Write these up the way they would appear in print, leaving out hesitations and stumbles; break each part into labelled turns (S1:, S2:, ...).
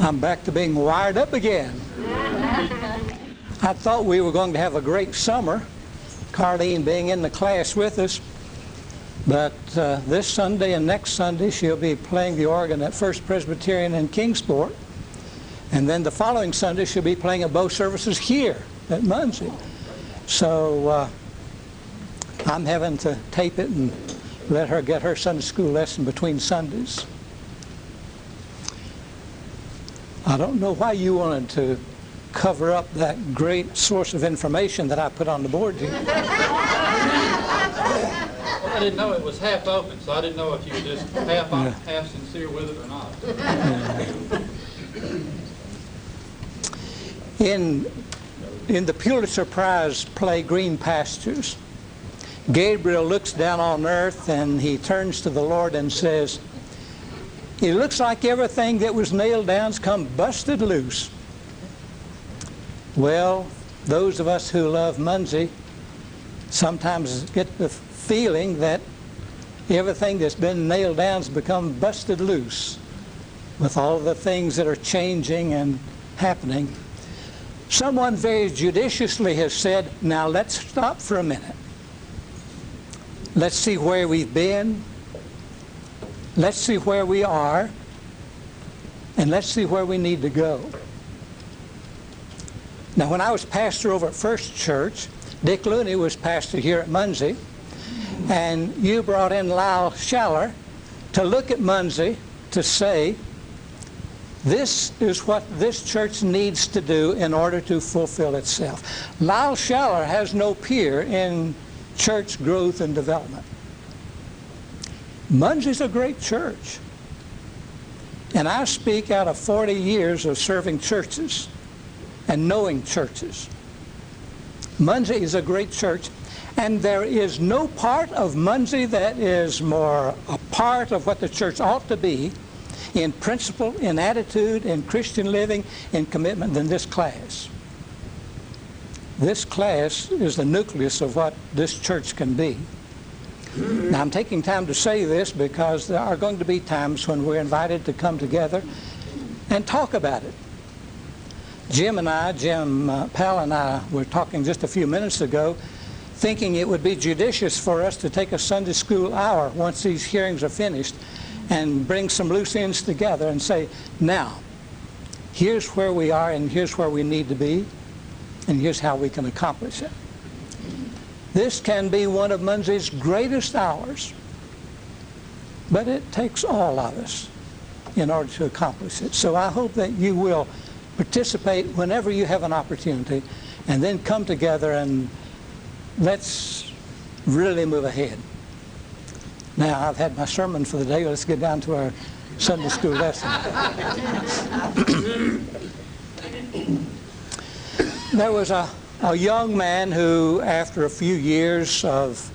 S1: I'm back to being wired up again. I thought we were going to have a great summer, Carlene being in the class with us, but this Sunday and next Sunday she'll be playing the organ at First Presbyterian in Kingsport, and then the following Sunday she'll be playing at both services here at Muncie. So I'm having to tape it and let her get her Sunday school lesson between Sundays. I don't know why you wanted to cover up that great source of information that I put on the board here.
S2: Well, I didn't know it was half open, so I didn't know if you were just half sincere with it or not.
S1: In the Pulitzer Prize play Green Pastures, Gabriel looks down on earth and he turns to the Lord and says, "It looks like everything that was nailed down's come busted loose." Well, those of us who love Muncie sometimes get the feeling that everything that's been nailed down's become busted loose with all the things that are changing and happening. Someone very judiciously has said, now let's stop for a minute. Let's see where we've been. Let's see where we are, and let's see where we need to go. Now, when I was pastor over at First Church, Dick Looney was pastor here at Muncie, and you brought in Lyle Schaller to look at Muncie to say, this is what this church needs to do in order to fulfill itself. Lyle Schaller has no peer in church growth and development. Muncie's a great church. And I speak out of 40 years of serving churches and knowing churches. Muncie is a great church, and there is no part of Muncie that is more a part of what the church ought to be in principle, in attitude, in Christian living, in commitment than this class. This class is the nucleus of what this church can be. Now, I'm taking time to say this because there are going to be times when we're invited to come together and talk about it. Jim Powell and I were talking just a few minutes ago, thinking it would be judicious for us to take a Sunday school hour once these hearings are finished and bring some loose ends together and say, now, here's where we are and here's where we need to be, and here's how we can accomplish it. This can be one of Muncie's greatest hours, but it takes all of us in order to accomplish it. So I hope that you will participate whenever you have an opportunity, and then come together and let's really move ahead. Now, I've had my sermon for the day. Let's get down to our Sunday school lesson. There was a young man who, after a few years of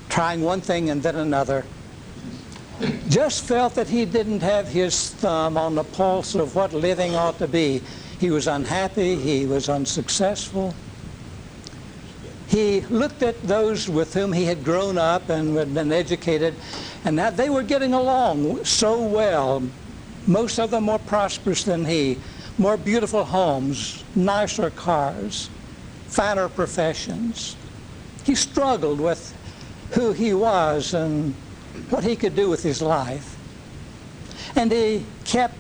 S1: trying one thing and then another, just felt that he didn't have his thumb on the pulse of what living ought to be. He was unhappy, he was unsuccessful. He looked at those with whom he had grown up and had been educated, and now they were getting along so well, most of them more prosperous than he, more beautiful homes, nicer cars, finer professions. He struggled with who he was and what he could do with his life. And he kept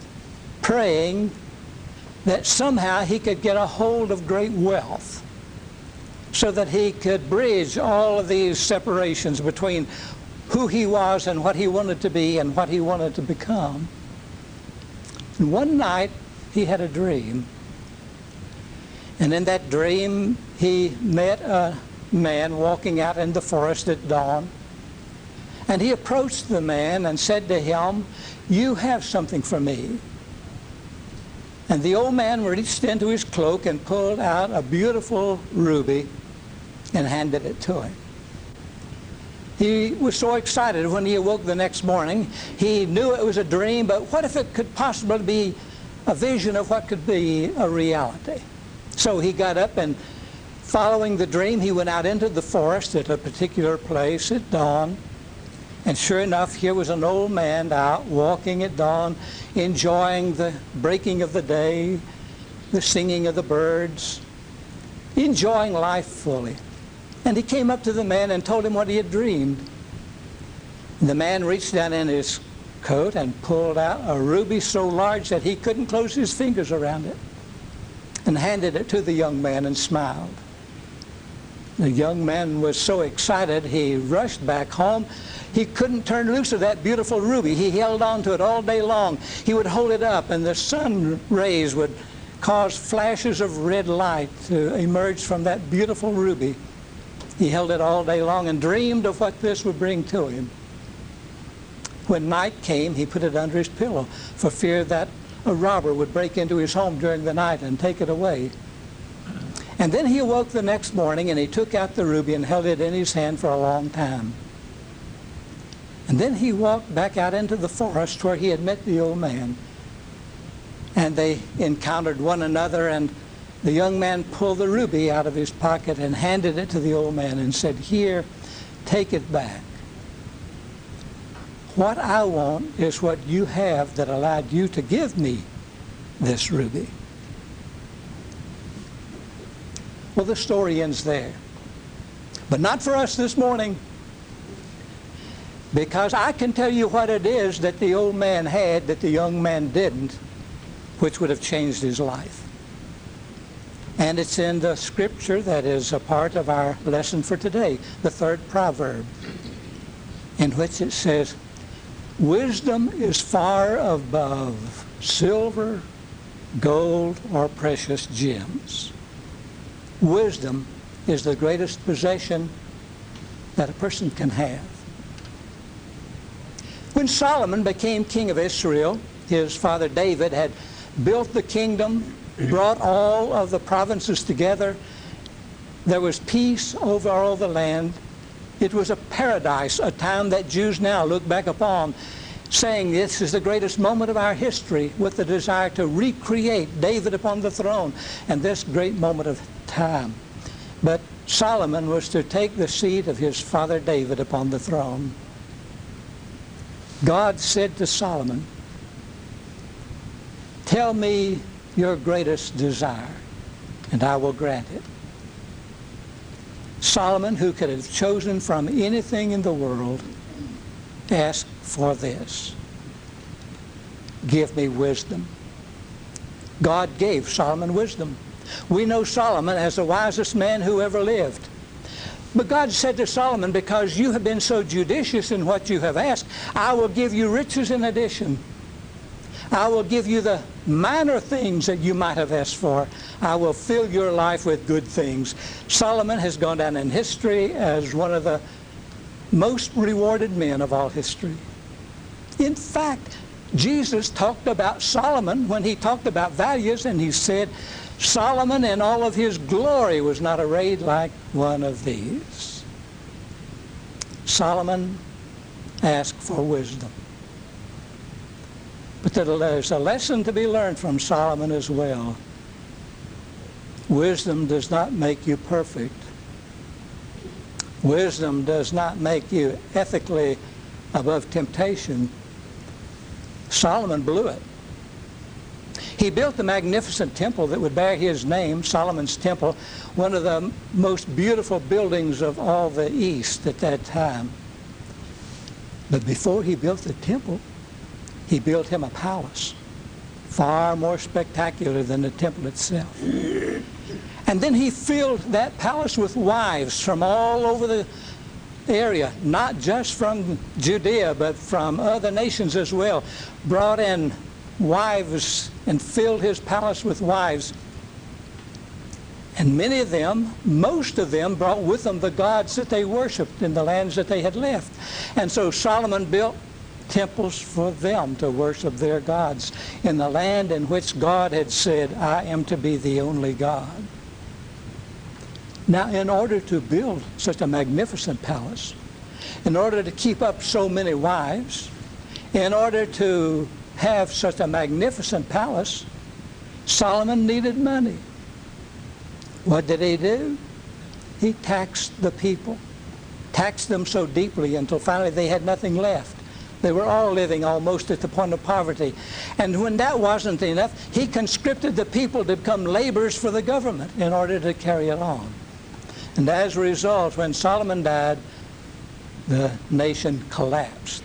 S1: praying that somehow he could get a hold of great wealth so that he could bridge all of these separations between who he was and what he wanted to be and what he wanted to become. And one night he had a dream. And in that dream, he met a man walking out in the forest at dawn. And he approached the man and said to him, "You have something for me." And the old man reached into his cloak and pulled out a beautiful ruby and handed it to him. He was so excited when he awoke the next morning. He knew it was a dream, but what if it could possibly be a vision of what could be a reality? So he got up, and following the dream, he went out into the forest at a particular place at dawn, And sure enough, here was an old man out walking at dawn, enjoying the breaking of the day, the singing of the birds, enjoying life fully. And he came up to the man and told him what he had dreamed. And the man reached down in his coat and pulled out a ruby so large that he couldn't close his fingers around it, and handed it to the young man and smiled. The young man was so excited he rushed back home. He couldn't turn loose of that beautiful ruby. He held on to it all day long. He would hold it up, and the sun rays would cause flashes of red light to emerge from that beautiful ruby. He held it all day long and dreamed of what this would bring to him. When night came, he put it under his pillow for fear that a robber would break into his home during the night and take it away. And then he awoke the next morning, and he took out the ruby and held it in his hand for a long time. And then he walked back out into the forest where he had met the old man. And they encountered one another, and the young man pulled the ruby out of his pocket and handed it to the old man and said, "Here, take it back. What I want is what you have that allowed you to give me this ruby." Well, the story ends there. But not for us this morning. Because I can tell you what it is that the old man had that the young man didn't, which would have changed his life. And it's in the scripture that is a part of our lesson for today, the third proverb, in which it says, "Wisdom is far above silver, gold, or precious gems." Wisdom is the greatest possession that a person can have. When Solomon became king of Israel, his father David had built the kingdom, brought all of the provinces together. There was peace over all the land. It was a paradise, a time that Jews now look back upon, saying this is the greatest moment of our history, with the desire to recreate David upon the throne and this great moment of time. But Solomon was to take the seat of his father David upon the throne. God said to Solomon, "Tell me your greatest desire, and I will grant it." Solomon, who could have chosen from anything in the world, asked for this: "Give me wisdom." God gave Solomon wisdom. We know Solomon as the wisest man who ever lived. But God said to Solomon, "Because you have been so judicious in what you have asked, I will give you riches in addition. I will give you the minor things that you might have asked for. I will fill your life with good things." Solomon has gone down in history as one of the most rewarded men of all history. In fact, Jesus talked about Solomon when he talked about values, and he said, "Solomon in all of his glory was not arrayed like one of these." Solomon asked for wisdom. But there's a lesson to be learned from Solomon as well. Wisdom does not make you perfect. Wisdom does not make you ethically above temptation. Solomon blew it. He built the magnificent temple that would bear his name, Solomon's Temple, one of the most beautiful buildings of all the East at that time. But before he built the temple, he built him a palace, far more spectacular than the temple itself. And then he filled that palace with wives from all over the area, not just from Judea, but from other nations as well. Brought in wives and filled his palace with wives. And many of them, most of them, brought with them the gods that they worshipped in the lands that they had left. And so Solomon built temples for them to worship their gods in the land in which God had said, "I am to be the only God." Now, in order to build such a magnificent palace, in order to keep up so many wives, in order to have such a magnificent palace, Solomon needed money. What did he do? He taxed the people, taxed them so deeply until finally they had nothing left. They were all living almost at the point of poverty. And when that wasn't enough, he conscripted the people to become laborers for the government in order to carry it on. And as a result, when Solomon died, the nation collapsed,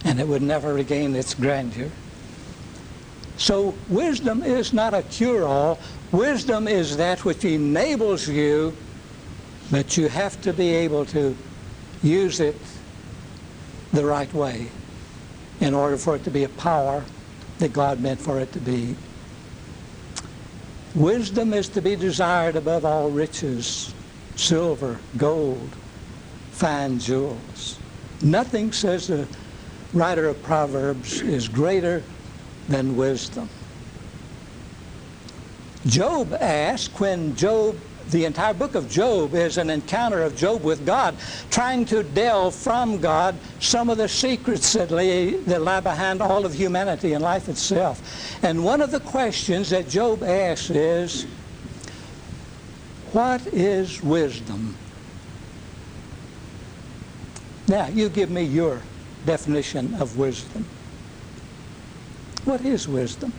S1: and it would never regain its grandeur. So wisdom is not a cure-all. Wisdom is that which enables you, but you have to be able to use it the right way in order for it to be a power that God meant for it to be. Wisdom is to be desired above all riches, silver, gold, fine jewels. Nothing, says the writer of Proverbs, is greater than wisdom. Job asked, when the entire book of Job is an encounter of Job with God, trying to delve from God some of the secrets that lie behind all of humanity and life itself. And one of the questions that Job asks is, what is wisdom? Now, you give me your definition of wisdom. What is wisdom?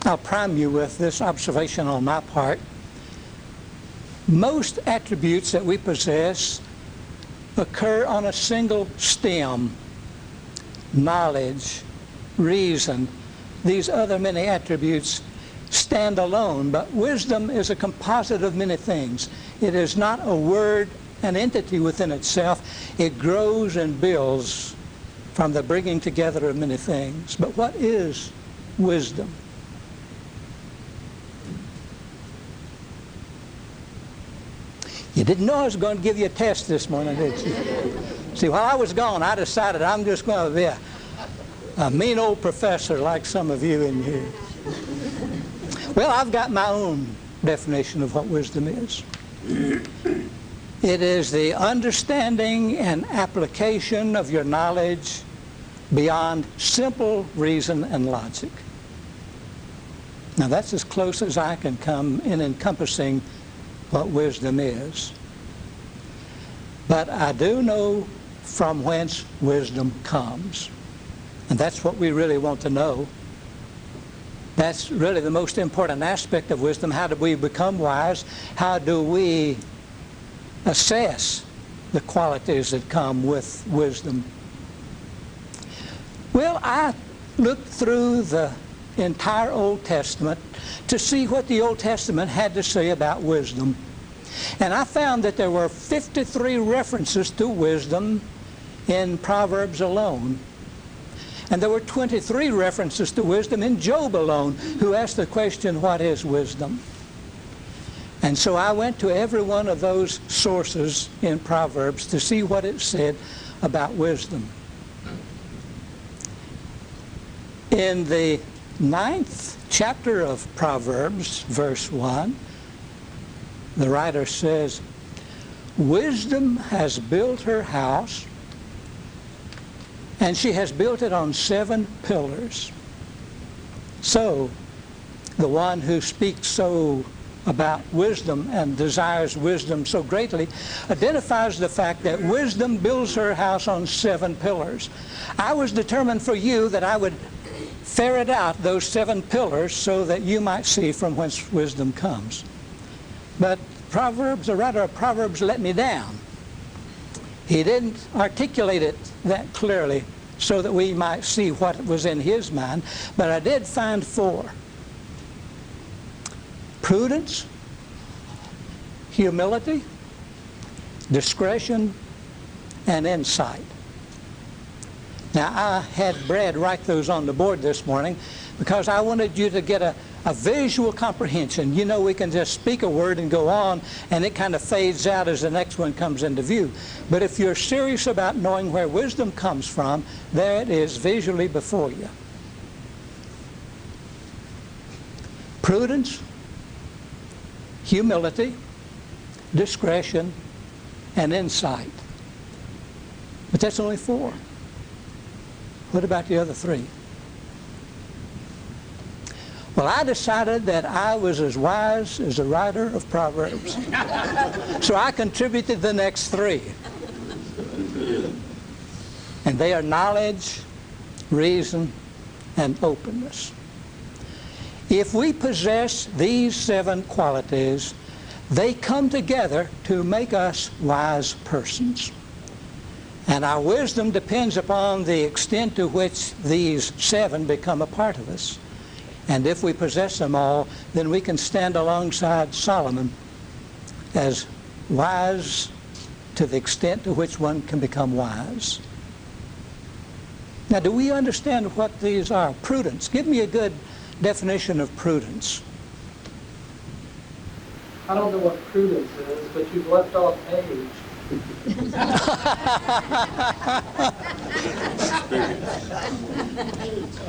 S1: I'll prime you with this observation on my part. Most attributes that we possess occur on a single stem. Knowledge, reason, these other many attributes stand alone, but wisdom is a composite of many things. It is not a word, an entity within itself. It grows and builds from the bringing together of many things. But what is wisdom? You didn't know I was going to give you a test this morning, did you? See, while I was gone, I decided I'm just going to be a mean old professor like some of you in here. Well, I've got my own definition of what wisdom is. It is the understanding and application of your knowledge beyond simple reason and logic. Now, that's as close as I can come in encompassing what wisdom is. But I do know from whence wisdom comes. And that's what we really want to know. That's really the most important aspect of wisdom. How do we become wise? How do we assess the qualities that come with wisdom? Well, I looked through the entire Old Testament to see what the Old Testament had to say about wisdom. And I found that there were 53 references to wisdom in Proverbs alone. And there were 23 references to wisdom in Job alone, who asked the question, what is wisdom? And so I went to every one of those sources in Proverbs to see what it said about wisdom. In the 9th chapter of Proverbs, verse 1, the writer says, wisdom has built her house, and she has built it on 7 pillars. So, the one who speaks so about wisdom and desires wisdom so greatly identifies the fact that wisdom builds her house on 7 pillars. I was determined for you that I would ferret out those 7 pillars so that you might see from whence wisdom comes. But Proverbs, the writer of Proverbs, let me down. He didn't articulate it that clearly so that we might see what was in his mind, but I did find 4. Prudence, humility, discretion, and insight. Now, I had Brad write those on the board this morning because I wanted you to get a visual comprehension. You know, we can just speak a word and go on, and it kind of fades out as the next one comes into view. But if you're serious about knowing where wisdom comes from, there it is visually before you. Prudence, humility, discretion, and insight. But that's only 4. What about the other 3? Well, I decided that I was as wise as the writer of Proverbs. So I contributed the next three. And they are knowledge, reason, and openness. If we possess these 7 qualities, they come together to make us wise persons. And our wisdom depends upon the extent to which these 7 become a part of us. And if we possess them all, then we can stand alongside Solomon as wise to the extent to which one can become wise. Now, do we understand what these are? Prudence. Give me a good definition of prudence.
S3: I don't know what prudence is, but you've left off age.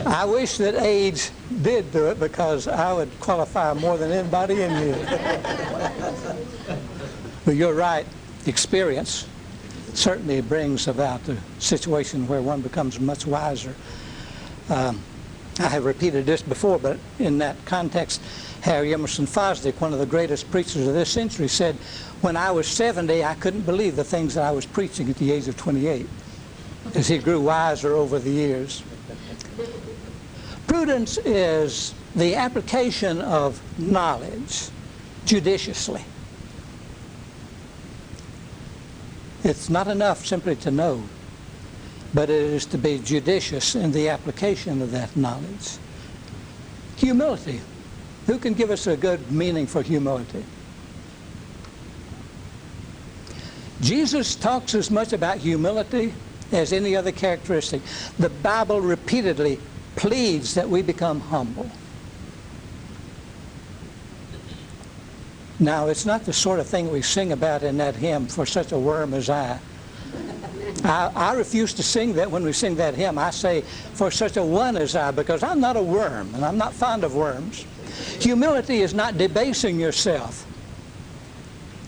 S1: I wish that age did do it, because I would qualify more than anybody in here. But you're right. Experience certainly brings about a situation where one becomes much wiser. I have repeated this before, but in that context, Harry Emerson Fosdick, one of the greatest preachers of this century, said, when I was 70, I couldn't believe the things that I was preaching at the age of 28, as he grew wiser over the years. Prudence is the application of knowledge judiciously. It's not enough simply to know, but it is to be judicious in the application of that knowledge. Humility. Who can give us a good meaning for humility? Jesus talks as much about humility as any other characteristic. The Bible repeatedly pleads that we become humble. Now, it's not the sort of thing we sing about in that hymn, "For Such a Worm as I." I refuse to sing that when we sing that hymn. I say, "For such a one as I," because I'm not a worm, and I'm not fond of worms. Humility is not debasing yourself.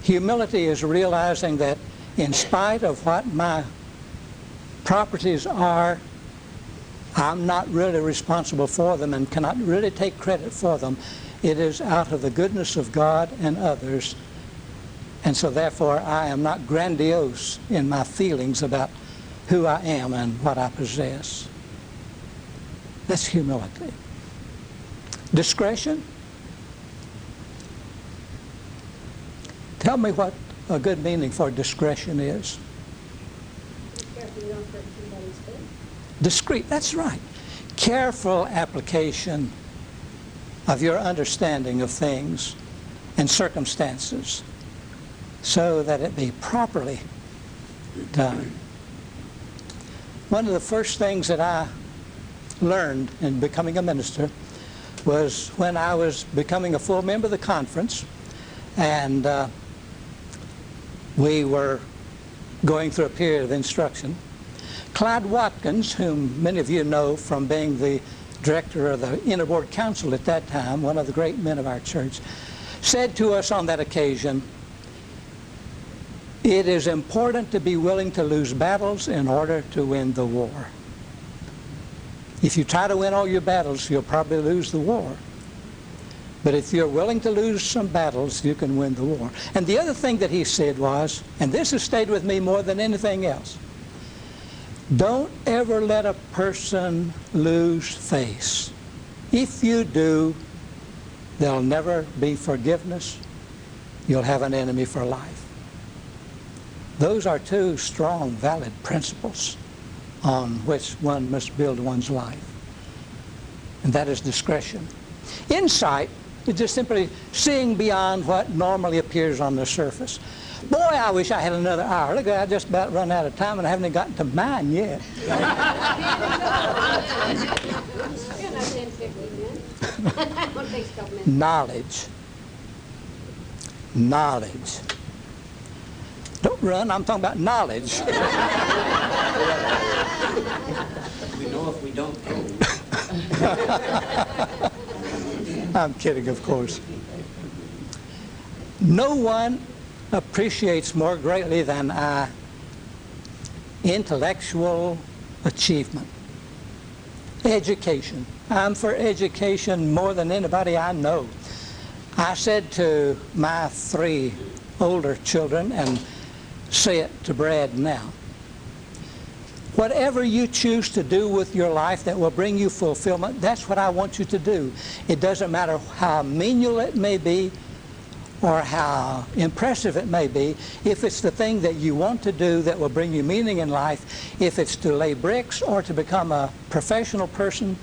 S1: Humility is realizing that in spite of what my properties are, I'm not really responsible for them and cannot really take credit for them. It is out of the goodness of God and others. And so therefore I am not grandiose in my feelings about who I am and what I possess. That's humility. Discretion. Tell me what a good meaning for discretion is.
S4: Careful you don't hurt somebody's feelings.
S1: Discreet, that's right. Careful application of your understanding of things and circumstances so that it be properly done. One of the first things that I learned in becoming a minister was when I was becoming a full member of the conference, and we were going through a period of instruction. Clyde Watkins, whom many of you know from being the director of the Interboard Council at that time, one of the great men of our church, said to us on that occasion, "It is important to be willing to lose battles in order to win the war. If you try to win all your battles, you'll probably lose the war. But if you're willing to lose some battles, you can win the war." And the other thing that he said was, and this has stayed with me more than anything else, don't ever let a person lose face. If you do, there'll never be forgiveness. You'll have an enemy for life. Those are two strong, valid principles on which one must build one's life. And that is discretion. Insight is just simply seeing beyond what normally appears on the surface. Boy, I wish I had another hour. Look, I just about run out of time and I haven't even gotten to mine yet.
S4: You're not 10, 15 minutes. It takes a couple minutes.
S1: Knowledge. Knowledge. Don't run, I'm talking about knowledge.
S5: We know if we don't go.
S1: I'm kidding, of course. No one appreciates more greatly than I intellectual achievement. Education. I'm for education more than anybody I know. I said to my 3 older children, and say it to Brad now, whatever you choose to do with your life that will bring you fulfillment, that's what I want you to do. It doesn't matter how menial it may be or how impressive it may be. If it's the thing that you want to do that will bring you meaning in life, if it's to lay bricks or to become a professional person,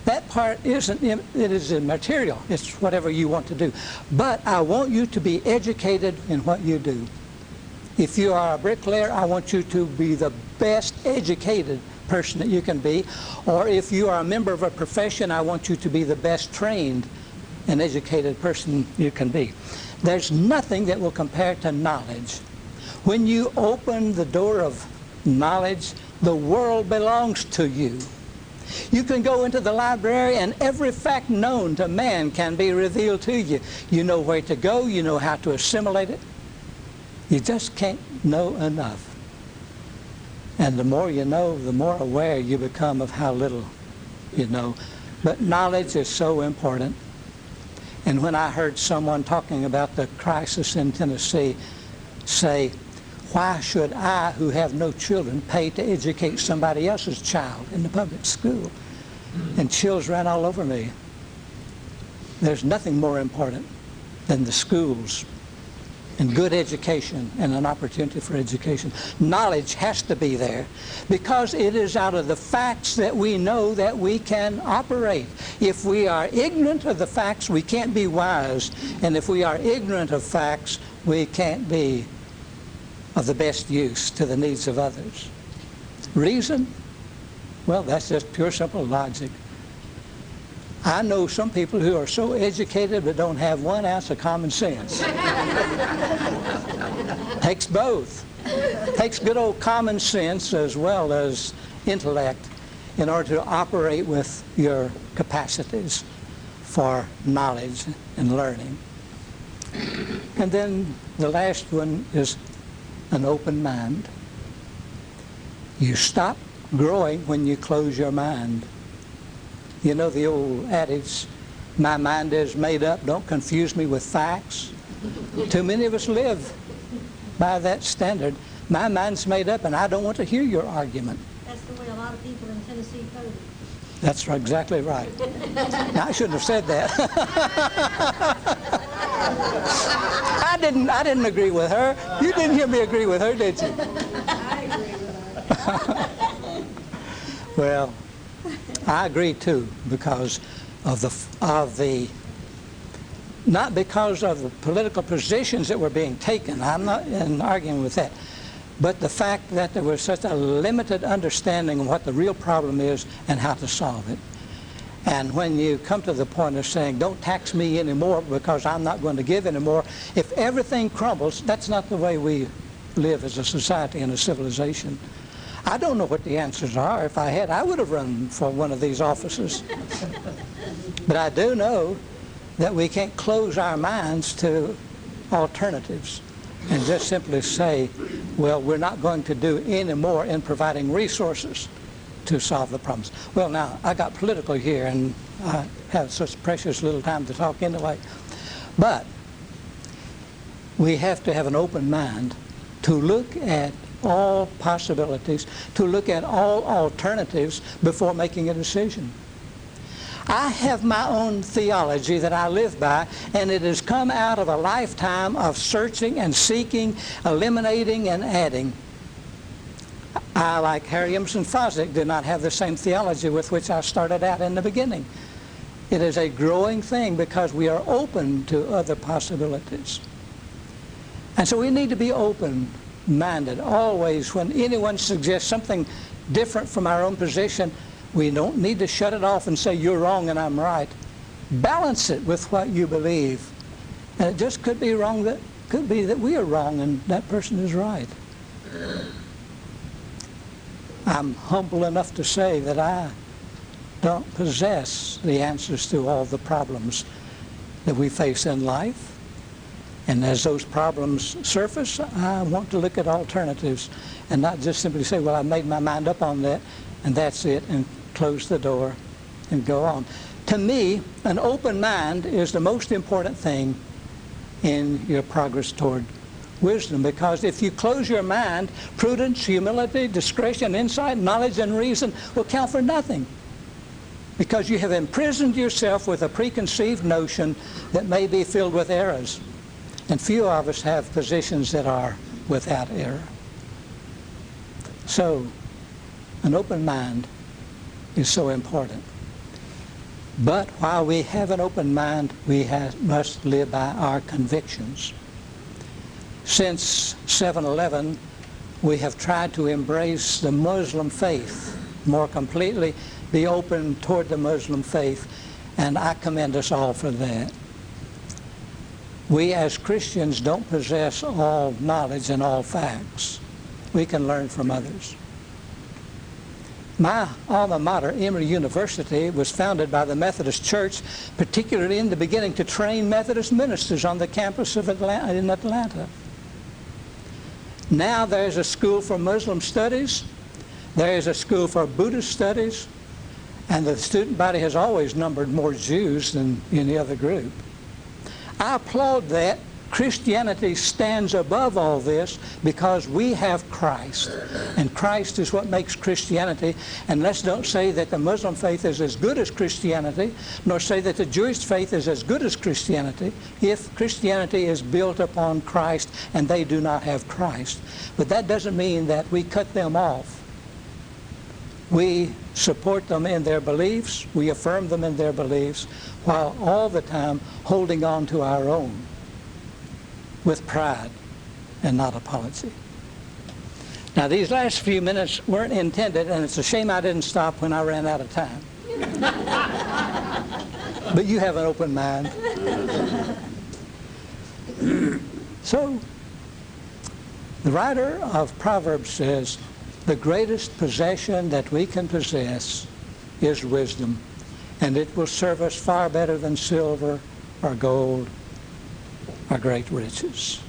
S1: that part it is immaterial. It's whatever you want to do. But I want you to be educated in what you do. If you are a bricklayer, I want you to be the best educated person that you can be. Or if you are a member of a profession, I want you to be the best trained and educated person you can be. There's nothing that will compare to knowledge. When you open the door of knowledge, the world belongs to you. You can go into the library and every fact known to man can be revealed to you. You know where to go, you know how to assimilate it. You just can't know enough. And the more you know, the more aware you become of how little you know. But knowledge is so important. And when I heard someone talking about the crisis in Tennessee say, why should I, who have no children, pay to educate somebody else's child in the public school? And chills ran all over me. There's nothing more important than the schools and good education and an opportunity for education. Knowledge has to be there because it is out of the facts that we know that we can operate. If we are ignorant of the facts, we can't be wise. And if we are ignorant of facts, we can't be of the best use to the needs of others. Reason? Well, that's just pure simple logic. I know some people who are so educated but don't have 1 ounce of common sense. Takes both. Takes good old common sense as well as intellect in order to operate with your capacities for knowledge and learning. And then the last one is an open mind. You stop growing when you close your mind. You know the old adage, my mind is made up, don't confuse me with facts. Too many of us live by that standard. My mind's made up and I don't want to hear your argument.
S6: That's the way a lot of people in Tennessee voted.
S1: That's exactly right. Now, I shouldn't have said that. I didn't agree with her. You didn't hear me agree with her, did you?
S6: I agree with her.
S1: Well, I agree too, because of the not because of the political positions that were being taken. I'm not arguing with that. But the fact that there was such a limited understanding of what the real problem is and how to solve it. And when you come to the point of saying, don't tax me anymore because I'm not going to give anymore, if everything crumbles, that's not the way we live as a society and a civilization. I don't know what the answers are. If I had, I would have run for one of these offices. But I do know that we can't close our minds to alternatives and just simply say, well, we're not going to do any more in providing resources to solve the problems. Well, now, I got political here, and I have such precious little time to talk anyway. But we have to have an open mind to look at all possibilities, to look at all alternatives before making a decision. I have my own theology that I live by, and it has come out of a lifetime of searching and seeking, eliminating and adding. I, like Harry Emerson Fosdick, did not have the same theology with which I started out in the beginning. It is a growing thing because we are open to other possibilities. And so we need to be open-minded always. When anyone suggests something different from our own position, we don't need to shut it off and say, you're wrong and I'm right. Balance it with what you believe. And it just could be wrong, that could be that we are wrong and that person is right. I'm humble enough to say that I don't possess the answers to all the problems that we face in life. And as those problems surface, I want to look at alternatives and not just simply say, well, I've made my mind up on that and that's it, and close the door, and go on. To me, an open mind is the most important thing in your progress toward wisdom, because if you close your mind, prudence, humility, discretion, insight, knowledge, and reason will count for nothing, because you have imprisoned yourself with a preconceived notion that may be filled with errors. And few of us have positions that are without error. So, an open mind is so important. But while we have an open mind, we must live by our convictions. Since 7/11, we have tried to embrace the Muslim faith more completely, be open toward the Muslim faith, and I commend us all for that. We as Christians don't possess all knowledge and all facts. We can learn from others. My alma mater, Emory University, was founded by the Methodist Church, particularly in the beginning, to train Methodist ministers on the campus of in Atlanta. Now there's a school for Muslim studies, there is a school for Buddhist studies, and the student body has always numbered more Jews than any other group. I applaud that. Christianity stands above all this because we have Christ, and Christ is what makes Christianity. And let's don't say that the Muslim faith is as good as Christianity, nor say that the Jewish faith is as good as Christianity, if Christianity is built upon Christ and they do not have Christ. But that doesn't mean that we cut them off. We support them in their beliefs, we affirm them in their beliefs, while all the time holding on to our own with pride and not apology. Now, these last few minutes weren't intended, and it's a shame I didn't stop when I ran out of time. But you have an open mind. So, the writer of Proverbs says, the greatest possession that we can possess is wisdom, and it will serve us far better than silver or gold or great riches.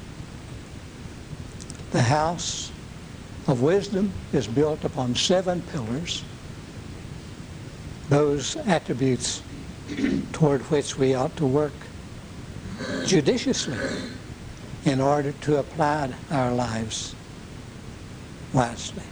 S1: The house of wisdom is built upon 7 pillars, those attributes toward which we ought to work judiciously in order to apply our lives wisely.